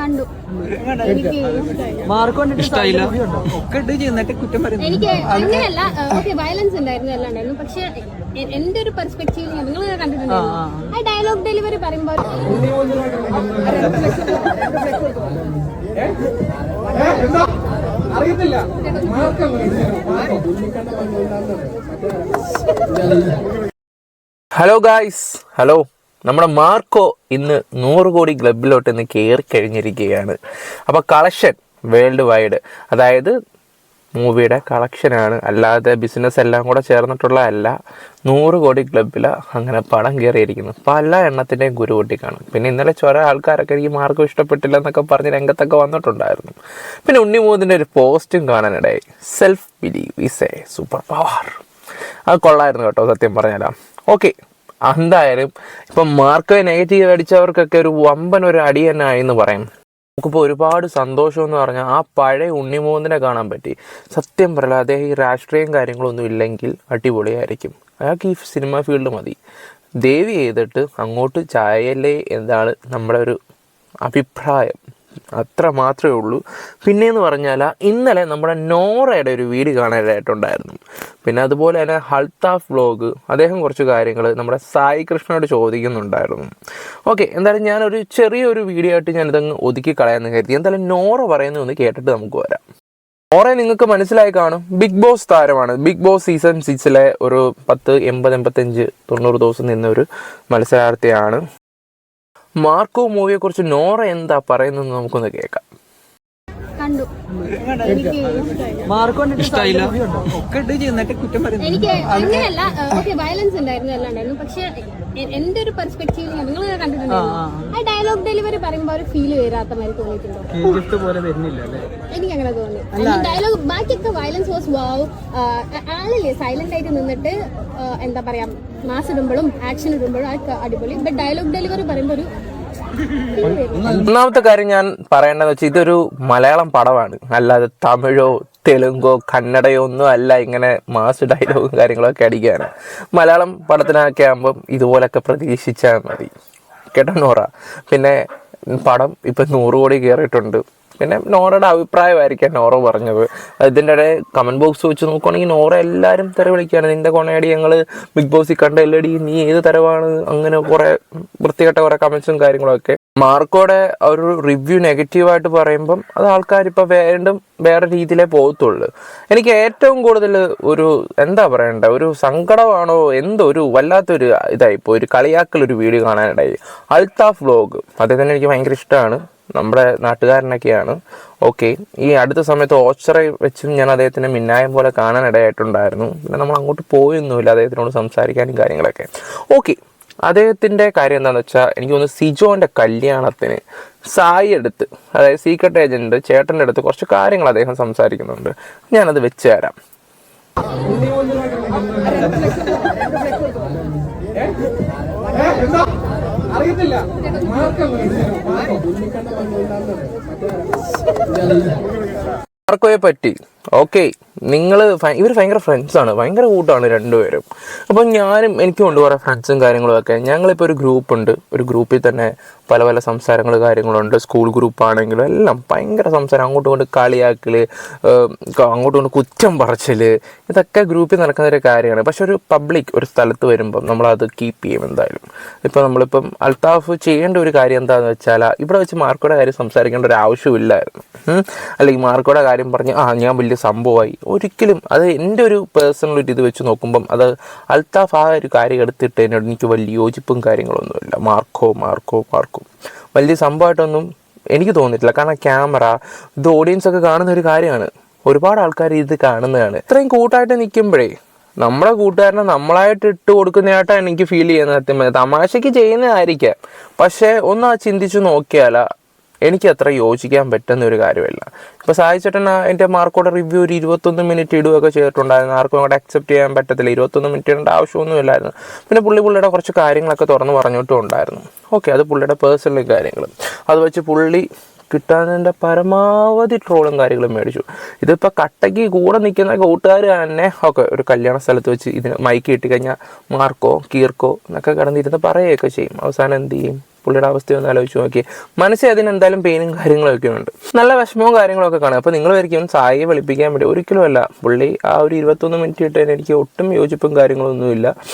കണ്ടു. എനിക്ക് അങ്ങനെയല്ല, ഓക്കെ വയലൻസ് ഉണ്ടായിരുന്നു, എല്ലാം ഉണ്ടായിരുന്നു. പക്ഷെ എന്റെ ഒരു പെർസ്പെക്റ്റീവ് നിങ്ങൾ കണ്ടിട്ടുണ്ടായിരുന്നു. ആ ഡയലോഗ് ഡെലിവറി പറയുമ്പോൾ ഹലോ ഗായ്സ്, ഹലോ. നമ്മുടെ മാർക്കോ ഇന്ന് 100 കോടി ക്ലബിലോട്ട് ഇന്ന് കയറി കഴിഞ്ഞിരിക്കുകയാണ്. അപ്പോൾ കളക്ഷൻ വേൾഡ് വൈഡ്, അതായത് മൂവിയുടെ കളക്ഷനാണ്, അല്ലാതെ ബിസിനസ് എല്ലാം കൂടെ ചേർന്നിട്ടുള്ള അല്ല. 100 കോടി ക്ലബിൽ അങ്ങനെ പടം കയറിയിരിക്കുന്നു. പല എണ്ണത്തിൻ്റെയും കുരുപൊട്ടി കാണും. പിന്നെ ഇന്നലെ ചില ആൾക്കാരൊക്കെ എനിക്ക് മാർക്കോ ഇഷ്ടപ്പെട്ടില്ല എന്നൊക്കെ പറഞ്ഞ് രംഗത്തൊക്കെ വന്നിട്ടുണ്ടായിരുന്നു. പിന്നെ ഉണ്ണിമൂന്നിൻ്റെ ഒരു പോസ്റ്റും കാണാനിടയായി. Self believe is A super power. അത് കൊള്ളായിരുന്നു കേട്ടോ, സത്യം പറഞ്ഞാലാ. ഓക്കെ, എന്തായാലും ഇപ്പം മാർക്കോയെ നെഗറ്റീവ് അടിച്ചവർക്കൊക്കെ ഒരു വമ്പൻ ഒരു അടി തന്നെ ആയെന്ന് പറയും. നമുക്കിപ്പോൾ ഒരുപാട് സന്തോഷം എന്ന് പറഞ്ഞാൽ ആ പഴയ ഉണ്ണിമൂന്നിനെ കാണാൻ പറ്റി. സത്യം പറയില്ല, അദ്ദേഹം ഈ രാഷ്ട്രീയം കാര്യങ്ങളൊന്നും ഇല്ലെങ്കിൽ അടിപൊളിയായിരിക്കും. അയാൾക്ക് ഈ സിനിമ ഫീൽഡ് മതി. ദയവ് ചെയ്തിട്ട് അങ്ങോട്ട് ചായല്ലേ എന്നാണ് നമ്മുടെ ഒരു അഭിപ്രായം. അത്ര മാത്രമേ ഉള്ളൂ. പിന്നെയെന്ന് പറഞ്ഞാൽ ഇന്നലെ നമ്മുടെ നോറയുടെ ഒരു വീഡിയോ കാണാനായിട്ടുണ്ടായിരുന്നു. പിന്നെ അതുപോലെ തന്നെ അൽത്താഫ് വ്ലോഗ്, അദ്ദേഹം കുറച്ച് കാര്യങ്ങൾ നമ്മുടെ സായി കൃഷ്ണനോട് ചോദിക്കുന്നുണ്ടായിരുന്നു. ഓക്കെ, എന്തായാലും ഞാനൊരു ചെറിയൊരു വീഡിയോ ആയിട്ട് ഞാനിതങ്ങ് ഒതുക്കി കളയാമെന്ന് കരുതി. എന്തായാലും നോറ പറയുന്നത് ഒന്ന് കേട്ടിട്ട് നമുക്ക് വരാം. നോറയെ നിങ്ങൾക്ക് മനസ്സിലായി കാണും, ബിഗ് ബോസ് താരമാണ്. ബിഗ് ബോസ് സീസൺ 6 ഒരു 10, 80, 85, 90 ദിവസം നിന്നൊരു മത്സരാർത്ഥിയാണ്. മാർക്കോ മൂവിയെ കുറിച്ച് നോറ എന്താ പറയുന്നത് നമുക്കൊന്ന് കേൾക്കാം. കണ്ടു. എനിക്ക് അങ്ങനെയല്ല, ഓക്കെ വയലൻസ് ഉണ്ടായിരുന്നു, എല്ലാം ഉണ്ടായിരുന്നു. പക്ഷെ എന്റെ ഒരു പെർസ്പെക്റ്റീവ് നിങ്ങൾ കണ്ടിട്ടുണ്ടായിരുന്നു. ആ ഡയലോഗ് ഡെലിവറി പറയുമ്പോൾ ഒരു ഫീൽ വരാത്ത മാതിരി തോന്നിയിട്ടുണ്ടോ? എനിക്ക് അങ്ങനെ തോന്നി. ഡയലോഗ് ബാക്കിയൊക്കെ വയലൻസ് വാസ് വാവ്. ആളില്ലേ സൈലന്റ് ആയിട്ട് നിന്നിട്ട് എന്താ പറയാ, മാസ് ഇടുമ്പോഴും ആക്ഷൻ ഇടുമ്പോഴും അതൊക്കെ അടിപൊളി. ബട്ട് ഡയലോഗ് ഡെലിവറി പറയുമ്പോൾ ഒരു ഒന്നാമത്തെ കാര്യം ഞാൻ പറയേണ്ടതെന്ന് വെച്ചാൽ ഇതൊരു മലയാളം പടമാണ്, അല്ലാതെ തമിഴോ തെലുങ്കോ കന്നഡയോ ഒന്നും അല്ല ഇങ്ങനെ മാസ് ഡയലോഗും കാര്യങ്ങളൊക്കെ അടിക്കാണ്. മലയാളം പടത്തിനൊക്കെ ആകുമ്പം ഇതുപോലൊക്കെ പ്രതീക്ഷിച്ചാൽ മതി കേട്ടോ നോറ. പിന്നെ പടം ഇപ്പം 100 കോടി കയറിയിട്ടുണ്ട്. പിന്നെ നോറയുടെ അഭിപ്രായമായിരിക്കാം നോറ പറഞ്ഞത്. ഇതിൻ്റെ ഇടയിൽ കമൻറ്റ് ബോക്സ് വെച്ച് നോക്കുകയാണെങ്കിൽ നോറ എല്ലാവരും തെറി വിളിക്കുകയാണ്. നിൻ്റെ കൊണയടി ഞങ്ങൾ ബിഗ് ബോസിൽ കണ്ട എല്ലടി, നീ ഏത് തരവാണ്, അങ്ങനെ കുറേ വൃത്തികെട്ട കുറേ കമൻസും കാര്യങ്ങളൊക്കെ. മാർക്കോയുടെ ഒരു റിവ്യൂ നെഗറ്റീവായിട്ട് പറയുമ്പം അത് ആൾക്കാരിപ്പോൾ വേറെ രീതിയിലേ പോകത്തുള്ളൂ. എനിക്ക് ഏറ്റവും കൂടുതൽ ഒരു എന്താ പറയണ്ട, ഒരു സങ്കടമാണോ എന്തോ ഒരു വല്ലാത്തൊരു ഇതായിപ്പോൾ ഒരു കളിയാക്കലൊരു വീഡിയോ കാണാനിടയായി. അൽത്താഫ് വ്ലോഗ്, അദ്ദേഹത്തിന് എനിക്ക് ഭയങ്കര ഇഷ്ടമാണ്, നമ്മുടെ നാട്ടുകാരനൊക്കെയാണ്. ഓക്കെ, ഈ അടുത്ത സമയത്ത് ഓച്ചറ വെച്ചും ഞാൻ അദ്ദേഹത്തിൻ്റെ മിന്നായം പോലെ കാണാനിടയായിട്ടുണ്ടായിരുന്നു. പിന്നെ നമ്മൾ അങ്ങോട്ട് പോയൊന്നുമില്ല അദ്ദേഹത്തിനോട് സംസാരിക്കാനും കാര്യങ്ങളൊക്കെ. ഓക്കെ, അദ്ദേഹത്തിൻ്റെ കാര്യം എന്താണെന്ന് വെച്ചാൽ എനിക്ക് തോന്നുന്നു സിജോൻ്റെ കല്യാണത്തിന് സായി അടുത്ത്, അതായത് സീക്രട്ട് ഏജൻറ്റ് ചേട്ടൻ്റെ അടുത്ത് കുറച്ച് കാര്യങ്ങൾ അദ്ദേഹം സംസാരിക്കുന്നുണ്ട്. ഞാനത് വെച്ച് തരാം. മാർക്കോയെ പറ്റി ഓക്കെ, ഇവർ ഭയങ്കര ഫ്രണ്ട്സാണ്, ഭയങ്കര കൂട്ടമാണ് രണ്ടുപേരും. അപ്പം എനിക്കും ഉണ്ട് കുറേ ഫ്രണ്ട്സും കാര്യങ്ങളുമൊക്കെ. ഞങ്ങളിപ്പോൾ ഒരു ഗ്രൂപ്പുണ്ട്, ഒരു ഗ്രൂപ്പിൽ തന്നെ പല പല സംസാരങ്ങൾ കാര്യങ്ങളുണ്ട്. സ്കൂൾ ഗ്രൂപ്പാണെങ്കിലും എല്ലാം ഭയങ്കര സംസാരം, അങ്ങോട്ടും ഇങ്ങോട്ട് കളിയാക്കൽ, അങ്ങോട്ടും ഇങ്ങോട്ട് കുറ്റം പറച്ചിൽ, ഇതൊക്കെ ഗ്രൂപ്പിൽ നടക്കുന്ന ഒരു കാര്യമാണ്. പക്ഷെ ഒരു പബ്ലിക് ഒരു സ്ഥലത്ത് വരുമ്പം നമ്മളത് കീപ്പ് ചെയ്യും എന്തായാലും. ഇപ്പോൾ നമ്മളിപ്പം അൽത്താഫ് ചെയ്യേണ്ട ഒരു കാര്യം എന്താണെന്ന് വെച്ചാൽ ഇവിടെ വെച്ച് മാർക്കോയുടെ കാര്യം സംസാരിക്കേണ്ട ഒരു ആവശ്യമില്ലായിരുന്നു. അല്ലെങ്കിൽ മാർക്കോയുടെ കാര്യം പറഞ്ഞ് ഞാൻ വലിയ സംഭവമായി, ഒരിക്കലും. അത് എൻ്റെ ഒരു പേഴ്സണൽ ഇത് വെച്ച് നോക്കുമ്പം അത് അൽത്താഫ് ആ ഒരു കാര്യം എടുത്തിട്ട് എന്നോട് എനിക്ക് വലിയ യോജിപ്പും കാര്യങ്ങളൊന്നുമില്ല. മാർക്കോ വലിയ സംഭവമായിട്ടൊന്നും എനിക്ക് തോന്നിയിട്ടില്ല. കാരണം ക്യാമറ ഇത് ഓഡിയൻസൊക്കെ കാണുന്ന ഒരു കാര്യമാണ്, ഒരുപാട് ആൾക്കാർ ഇത് കാണുന്നതാണ്. ഇത്രയും കൂട്ടായിട്ട് നിൽക്കുമ്പോഴേ നമ്മുടെ കൂട്ടുകാരനെ നമ്മളായിട്ട് ഇട്ട് കൊടുക്കുന്നതായിട്ടാണ് എനിക്ക് ഫീൽ ചെയ്യുന്നത്. സത്യം തമാശയ്ക്ക് ചെയ്യുന്നതായിരിക്കാം, പക്ഷേ ഒന്ന് ചിന്തിച്ച് നോക്കിയാൽ എനിക്ക് അത്ര യോജിക്കാൻ പറ്റുന്ന ഒരു കാര്യമല്ല. ഇപ്പോൾ സായി ചേട്ടൻ എൻ്റെ മാർക്കോടെ റിവ്യൂ ഒരു 21 മിനിറ്റ് ഇടുകയൊക്കെ ചെയ്തിട്ടുണ്ടായിരുന്നു. ആർക്കും അങ്ങോട്ട് അക്സെപ്റ്റ് ചെയ്യാൻ പറ്റത്തില്ല, 21 മിനിറ്റ് ഇടേണ്ട ആവശ്യമൊന്നുമില്ലായിരുന്നു. പിന്നെ പുള്ളിയുടെ കുറച്ച് കാര്യങ്ങളൊക്കെ തുറന്ന് പറഞ്ഞിട്ടും ഉണ്ടായിരുന്നു. ഓക്കെ, അത് പുള്ളിയുടെ പേഴ്സണൽ കാര്യങ്ങൾ. അത് വെച്ച് പുള്ളി കിട്ടാനതിൻ്റെ പരമാവധി ട്രോളും കാര്യങ്ങളും മേടിച്ചു. ഇതിപ്പോൾ കട്ടയ്ക്ക് കൂടെ നിൽക്കുന്ന കൂട്ടുകാർ തന്നെ ഓക്കെ ഒരു കല്യാണ സ്ഥലത്ത് വെച്ച് ഇതിന് മൈക്ക് കിട്ടിക്കഴിഞ്ഞാൽ മാർക്കോ കീർക്കോ എന്നൊക്കെ കിടന്നിരുന്ന് പറയുകയൊക്കെ ചെയ്യും. അവസാനം എന്ത് ചെയ്യും? പുള്ളിയുടെ അവസ്ഥയൊന്നും ആലോചിച്ച് നോക്കി. മനസ്സിൽ അതിനെന്തായാലും പെയിനും കാര്യങ്ങളൊക്കെ ഉണ്ട്, നല്ല വിഷമവും കാര്യങ്ങളൊക്കെ കാണും. അപ്പോൾ നിങ്ങൾ ഒരിക്കലും സായിയെ വെളുപ്പിക്കാൻ വേണ്ടി ഒരിക്കലും അല്ല. പുള്ളി ആ ഒരു 21 മിനിറ്റ് ഇട്ടതിന് എനിക്ക് ഒട്ടും യോജിപ്പും കാര്യങ്ങളൊന്നുമില്ല,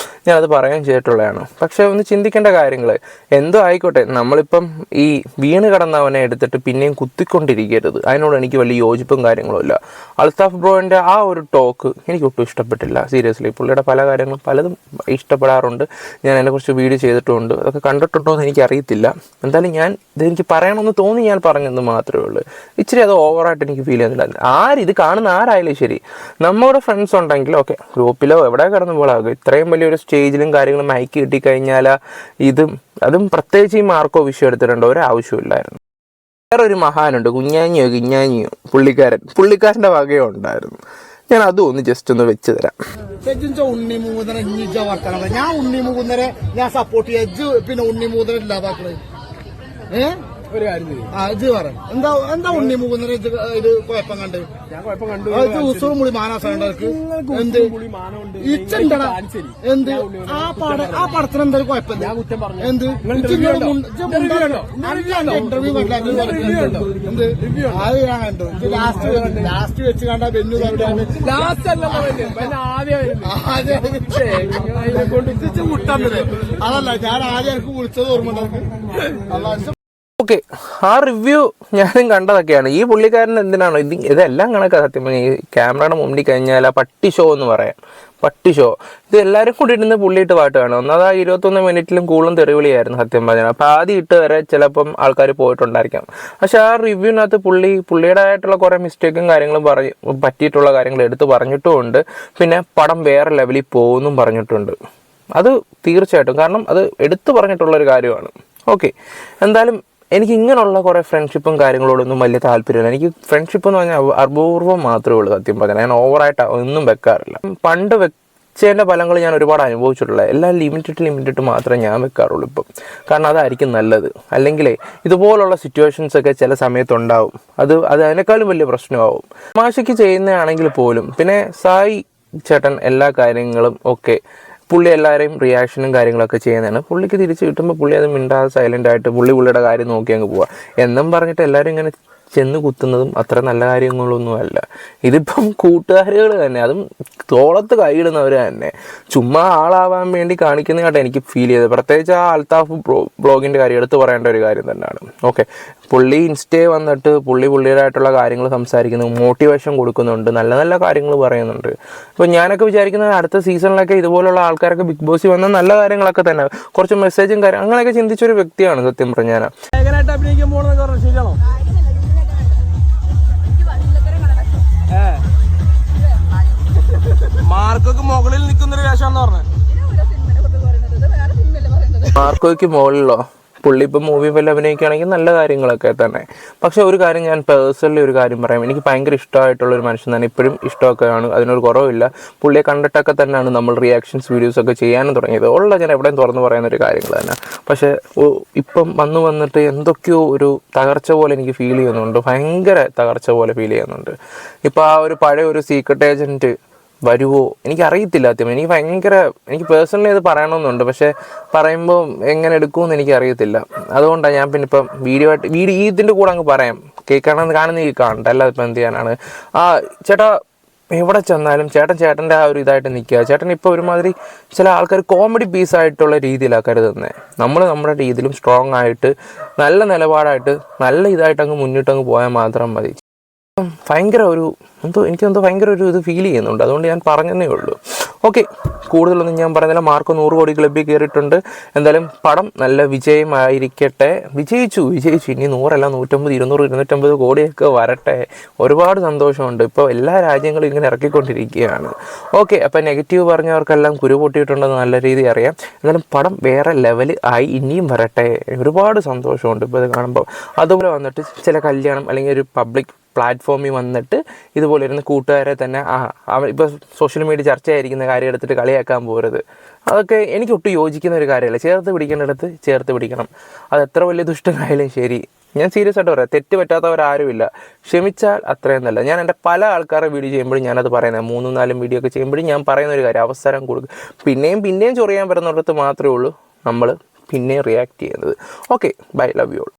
ഞാനത് പറയാൻ ചെയ്തിട്ടുള്ളതാണ്. പക്ഷേ ഒന്ന് ചിന്തിക്കേണ്ട കാര്യങ്ങൾ എന്തോ ആയിക്കോട്ടെ, നമ്മളിപ്പം ഈ വീണ് കിടന്നവനെ എടുത്തിട്ട് പിന്നെയും കുത്തിക്കൊണ്ടിരിക്കരുത്. അതിനോട് എനിക്ക് വലിയ യോജിപ്പും കാര്യങ്ങളും ഇല്ല. അൽത്താഫ് ബ്രോൻ്റെ ആ ഒരു ടോക്ക് എനിക്ക് ഒട്ടും ഇഷ്ടപ്പെട്ടില്ല. സീരിയസ്ലി പുള്ളിയുടെ പല കാര്യങ്ങളും പലതും ഇഷ്ടപ്പെടാറുണ്ട്, ഞാൻ അതിനെക്കുറിച്ച് വീഡിയോ ചെയ്തിട്ടുമുണ്ട്. അതൊക്കെ കണ്ടിട്ടുണ്ടോ എന്ന് എനിക്കറിയത്തില്ല. എന്തായാലും ഇതെനിക്ക് പറയണമെന്ന് തോന്നി ഞാൻ പറഞ്ഞെന്ന് മാത്രമേ ഉള്ളൂ. ഇച്ചിരി അത് ഓവറായിട്ട് എനിക്ക് ഫീൽ ചെയ്യുന്നില്ല. ഇത് കാണുന്ന ആരായാലും ശരി, നമ്മുടെ ഫ്രണ്ട്സ് ഉണ്ടെങ്കിൽ ഓക്കെ, ഗ്രൂപ്പിലോ എവിടെ കിടന്നു പോകാം. ഇത്രയും വലിയൊരു സ്റ്റേജിലും കാര്യങ്ങളും മൈക്ക് കിട്ടിക്കഴിഞ്ഞാൽ അതും പ്രത്യേകിച്ച് ഈ മാർക്കോ വിഷയം എടുത്തിട്ടുണ്ടോ ഒരാവശ്യമില്ലായിരുന്നു. വേറൊരു മഹാനുണ്ട്, കുഞ്ഞാഞ്ഞിയോ പുള്ളിക്കാരൻ്റെ വകയോ ഉണ്ടായിരുന്നു. ഞാൻ അതും ഒന്ന് ജസ്റ്റ് ഒന്ന് വെച്ച് തരാം. ഉണ്ണി മൂന്നര വർത്തനം ഞാൻ ഉണ്ണി മൂന്നരെ ഞാൻ സപ്പോർട്ട് ചെയ്യാ, പിന്നെ ഉണ്ണി മൂന്നര ഇല്ലാതാക്കണേ. ഒരു കാര്യം ഇത് പറ, എന്താ ഉണ്ണി മൂന്നര ഇത് കുഴപ്പം കണ്ട് ഉത്സവം മുടി മാനാസക്ക് എന്ത് ഇച്ചണ്ടടാ എന്ത് ആ പടത്തിന് എന്തായാലും കുഴപ്പമില്ല. എന്ത് ഇന്റർവ്യൂ എന്ത് അത് ഞാൻ കണ്ടു. ലാസ്റ്റ് വെച്ച് കണ്ട ബെന്നു അതല്ല ഞാൻ ആദ്യം എനിക്ക് വിളിച്ചത് ഓർമ്മ. ഓക്കെ, ആ റിവ്യൂ ഞാനും കണ്ടതൊക്കെയാണ്. ഈ പുള്ളിക്കാരൻ എന്തിനാണോ ഇതെല്ലാം കണക്കാ സത്യം. ഈ ക്യാമറയുടെ മുമ്പിൽ കഴിഞ്ഞാൽ ആ പട്ടി ഷോ എന്ന് പറയാം, പട്ടി ഷോ. ഇത് എല്ലാവരും കൂടി ഇരുന്ന് പുള്ളിയിട്ട് പാട്ട് കാണും. ഒന്നത് ആ 21 മിനിറ്റിലും കൂടുതലും തെറിവിളിയായിരുന്നു സത്യം പറഞ്ഞാൽ. അപ്പോൾ ആദ്യം ഇട്ട് വരെ ചിലപ്പം ആൾക്കാർ പോയിട്ടുണ്ടായിരിക്കാം. പക്ഷെ ആ റിവ്യൂവിനകത്ത് പുള്ളിയുടേതായിട്ടുള്ള കുറേ മിസ്റ്റേക്കും കാര്യങ്ങളും പറ്റിയിട്ടുള്ള കാര്യങ്ങൾ എടുത്ത് പറഞ്ഞിട്ടുമുണ്ട്. പിന്നെ പടം വേറെ ലെവലിൽ പോകുമെന്നും പറഞ്ഞിട്ടുണ്ട്. അത് തീർച്ചയായിട്ടും, കാരണം അത് എടുത്തു പറഞ്ഞിട്ടുള്ളൊരു കാര്യമാണ്. ഓക്കെ, എന്തായാലും എനിക്ക് ഇങ്ങനെയുള്ള കുറേ ഫ്രണ്ട്ഷിപ്പും കാര്യങ്ങളോടൊന്നും വലിയ താല്പര്യമില്ല. എനിക്ക് ഫ്രണ്ട്ഷിപ്പ് എന്ന് പറഞ്ഞാൽ അപൂർവം മാത്രമേ ഉള്ളൂ സത്യം പറഞ്ഞാൽ. ഞാൻ ഓവറായിട്ട് ഒന്നും വെക്കാറില്ല. പണ്ട് വെച്ചതിൻ്റെ ഫലങ്ങൾ ഞാൻ ഒരുപാട് അനുഭവിച്ചിട്ടുള്ള, എല്ലാം ലിമിറ്റഡ് മാത്രമേ ഞാൻ വെക്കാറുള്ളൂ ഇപ്പം. കാരണം അതായിരിക്കും നല്ലത്. അല്ലെങ്കിൽ ഇതുപോലുള്ള സിറ്റുവേഷൻസൊക്കെ ചില സമയത്തുണ്ടാവും. അത് അതിനേക്കാളും വലിയ പ്രശ്നമാവും. തമാശയ്ക്ക് ചെയ്യുന്നതാണെങ്കിൽ പോലും. പിന്നെ സായി ചേട്ടൻ എല്ലാ കാര്യങ്ങളും ഓക്കെ, പുള്ളി എല്ലാവരെയും റിയാക്ഷനും കാര്യങ്ങളൊക്കെ ചെയ്യുന്നതാണ്. പുള്ളിക്ക് തിരിച്ച് കിട്ടുമ്പോൾ പുള്ളി അത് മിണ്ടാതെ സൈലൻ്റ് ആയിട്ട് പുള്ളിയുടെ കാര്യം നോക്കി അങ്ങ് പോവുക എന്നും പറഞ്ഞിട്ട് എല്ലാവരും ഇങ്ങനെ ചെന്ന് കുത്തുന്നതും അത്ര നല്ല കാര്യങ്ങളൊന്നും അല്ല. ഇതിപ്പം കൂട്ടുകാരികൾ തന്നെ, അതും തോളത്ത് കൈയിടുന്നവർ തന്നെ ചുമ്മാ ആളാവാൻ വേണ്ടി കാണിക്കുന്നതായിട്ട് എനിക്ക് ഫീൽ ചെയ്തത്. പ്രത്യേകിച്ച് ആ അൽത്താഫ് ബ്ലോഗിൻ്റെ കാര്യം എടുത്ത് പറയേണ്ട ഒരു കാര്യം തന്നെയാണ്. ഓക്കെ, പുള്ളി ഇൻസ്റ്റയിൽ വന്നിട്ട് പുള്ളിയുടേതായിട്ടുള്ള കാര്യങ്ങൾ സംസാരിക്കുന്നു, മോട്ടിവേഷൻ കൊടുക്കുന്നുണ്ട്, നല്ല നല്ല കാര്യങ്ങൾ പറയുന്നുണ്ട്. അപ്പോൾ ഞാനൊക്കെ വിചാരിക്കുന്നത് അടുത്ത സീസണിലൊക്കെ ഇതുപോലുള്ള ആൾക്കാരൊക്കെ ബിഗ് ബോസിൽ വന്ന നല്ല കാര്യങ്ങളൊക്കെ തന്നെ, കുറച്ച് മെസ്സേജും കാര്യം അങ്ങനെയൊക്കെ ചിന്തിച്ചൊരു വ്യക്തിയാണ് സത്യം പറഞ്ഞാൽ. അഭിനയിക്കാൻ പോകണമെന്നൊക്കെ പറഞ്ഞു, ശരിയാണോ? മാർക്കൊക്കെ മുകളിൽ നിൽക്കുന്നൊരു വേഷാന്ന് പറഞ്ഞു. മാർക്കോയ്ക്ക് മുകളിലോ? പുള്ളി ഇപ്പം മൂവി വല്ല അഭിനയിക്കുകയാണെങ്കിൽ നല്ല കാര്യങ്ങളൊക്കെ തന്നെ. പക്ഷെ ഒരു കാര്യം ഞാൻ പേഴ്സണലി ഒരു കാര്യം പറയാം, എനിക്ക് ഭയങ്കര ഇഷ്ടമായിട്ടുള്ളൊരു മനുഷ്യൻ തന്നെ, ഇപ്പോഴും ഇഷ്ടമൊക്കെയാണ്, അതിനൊരു കുറവില്ല. പുള്ളിയെ കണ്ടിട്ടൊക്കെ തന്നെയാണ് നമ്മൾ റിയാക്ഷൻസ് വീഡിയോസൊക്കെ ചെയ്യാനും തുടങ്ങിയത്. ഞാൻ എവിടെയും തുറന്ന് പറയുന്നൊരു കാര്യങ്ങൾ തന്നെ. പക്ഷേ ഇപ്പം വന്നിട്ട് എന്തൊക്കെയോ ഒരു തകർച്ച പോലെ എനിക്ക് ഫീൽ ചെയ്യുന്നുണ്ട്, ഭയങ്കര തകർച്ച പോലെ ഫീൽ ചെയ്യുന്നുണ്ട്. ഇപ്പോൾ ആ ഒരു പഴയ ഒരു സീക്രട്ട് ഏജൻറ്റ് വരുമോ എനിക്കറിയത്തില്ല. എനിക്ക് പേഴ്സണലി ഇത് പറയണമെന്നുണ്ട്, പക്ഷേ പറയുമ്പോൾ എങ്ങനെ എടുക്കുമെന്ന് എനിക്കറിയത്തില്ല. അതുകൊണ്ടാണ് ഞാൻ പിന്നെ ഇപ്പം വീഡിയോ ഇതിൻ്റെ കൂടെ അങ്ങ് പറയാം, കാണുന്ന കാണണ്ട, അല്ലാതെ ഇപ്പം എന്ത് ചെയ്യാനാണ്. ചേട്ടാ എവിടെ ചെന്നാലും ചേട്ടൻ്റെ ആ ഒരു ഇതായിട്ട് നിൽക്കുക. ചേട്ടൻ ഇപ്പോൾ ഒരുമാതിരി ചില ആൾക്കാർ കോമഡി പീസായിട്ടുള്ള രീതിയിലാണ് കരുതുന്നത്. നമ്മൾ നമ്മുടെ രീതിയിലും സ്ട്രോങ് ആയിട്ട് നല്ല നിലപാടായിട്ട് നല്ല ഇതായിട്ട് അങ്ങ് മുന്നിട്ടങ്ങ് പോയാൽ മാത്രം മതി. ഭയങ്കര എനിക്കെന്തോ ഭയങ്കര ഒരു ഇത് ഫീൽ ചെയ്യുന്നുണ്ട്. അതുകൊണ്ട് ഞാൻ പറഞ്ഞതേ ഉള്ളൂ. ഓക്കെ, കൂടുതലൊന്നും ഞാൻ പറയുന്നില്ല. മാർക്കോ 100 കോടി ക്ലബ്ബിൽ കയറിയിട്ടുണ്ട്. എന്തായാലും പടം നല്ല വിജയമായിരിക്കട്ടെ. വിജയിച്ചു. ഇനി 100 അല്ല 150, 200, 250 കോടിയൊക്കെ വരട്ടെ. ഒരുപാട് സന്തോഷമുണ്ട്. ഇപ്പോൾ എല്ലാ രാജ്യങ്ങളും ഇങ്ങനെ ഇറക്കിക്കൊണ്ടിരിക്കുകയാണ്. ഓക്കെ, അപ്പോൾ നെഗറ്റീവ് പറഞ്ഞവർക്കെല്ലാം കുരു പൊട്ടിയിട്ടുണ്ടെന്ന് നല്ല രീതിയിൽ അറിയാം. എന്നാലും പടം വേറെ ലെവൽ ആയി ഇനിയും വരട്ടെ. ഒരുപാട് സന്തോഷമുണ്ട് ഇപ്പോൾ ഇത് കാണുമ്പോൾ. അതുപോലെ വന്നിട്ട് ചില കല്യാണം അല്ലെങ്കിൽ ഒരു പബ്ലിക് പ്ലാറ്റ്ഫോമിൽ വന്നിട്ട് ഇതുപോലെ ഇരുന്ന് കൂട്ടുകാരെ തന്നെ ഇപ്പോൾ സോഷ്യൽ മീഡിയ ചർച്ചയായിരിക്കുന്ന കാര്യം എടുത്തിട്ട് കളിയാക്കാൻ പോരുത്. അതൊക്കെ എനിക്ക് ഒട്ടും യോജിക്കുന്ന ഒരു കാര്യമല്ല. ചേർത്ത് പിടിക്കേണ്ടിടത്ത് ചേർത്ത് പിടിക്കണം. അത് എത്ര വലിയ ദുഷ്ടനായാലും ശരി. ഞാൻ സീരിയസ് ആയിട്ട് പറയാം, തെറ്റ് പറ്റാത്തവരാരുമില്ല. ക്ഷമിച്ചാൽ അത്രയും നല്ല. ഞാൻ എൻ്റെ പല ആൾക്കാരുടെ വീഡിയോ ചെയ്യുമ്പോഴും ഞാനത് പറയുന്നത്, 3-4 വീഡിയോ ഒക്കെ ചെയ്യുമ്പോഴും ഞാൻ പറയുന്ന ഒരു കാര്യം, അവസരം കൊടുക്കുക. പിന്നെയും ചൊറിയാൻ പറ്റുന്നിടത്ത് മാത്രമേ ഉള്ളൂ നമ്മൾ പിന്നെ റിയാക്ട് ചെയ്യുന്നത്. Okay, bye, love you all.